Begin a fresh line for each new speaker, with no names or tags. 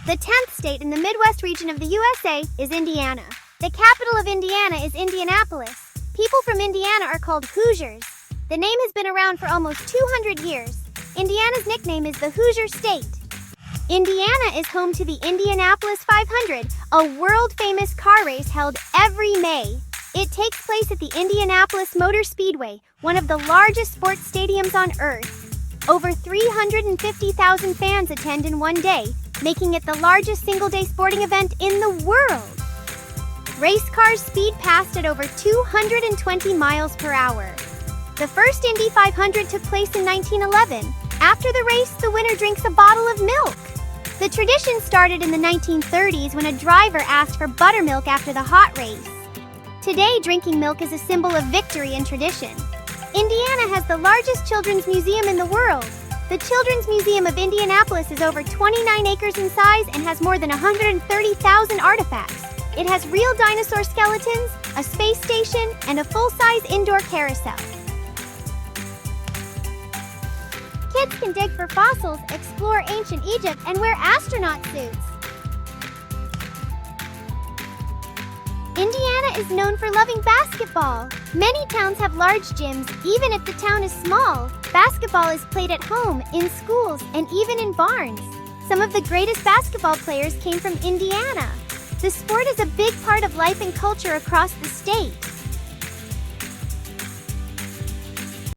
The 10th state in the Midwest region of the USA is Indiana. The capital of Indiana is Indianapolis. People from Indiana are called Hoosiers. The name has been around for almost 200 years. Indiana's nickname is the Hoosier State. Indiana is home to the Indianapolis 500, a world-famous car race held every May. It takes place at the Indianapolis Motor Speedway, one of the largest sports stadiums on Earth. Over 350,000 fans attend in one day, making it the largest single-day sporting event in the world. Race cars speed past at over 220 miles per hour. The first Indy 500 took place in 1911. After the race, the winner drinks a bottle of milk. The tradition started in the 1930s when a driver asked for buttermilk after the hot race. Today, drinking milk is a symbol of victory and tradition. Indiana has the largest children's museum in the world. The Children's Museum of Indianapolis is over 29 acres in size and has more than 130,000 artifacts. It has real dinosaur skeletons, a space station, and a full-size indoor carousel. Kids can dig for fossils, explore ancient Egypt, and wear astronaut suits. Indiana is known for loving basketball. Many towns have large gyms, even if the town is small. Basketball is played at home, in schools, and even in barns. Some of the greatest basketball players came from Indiana. The sport is a big part of life and culture across the state.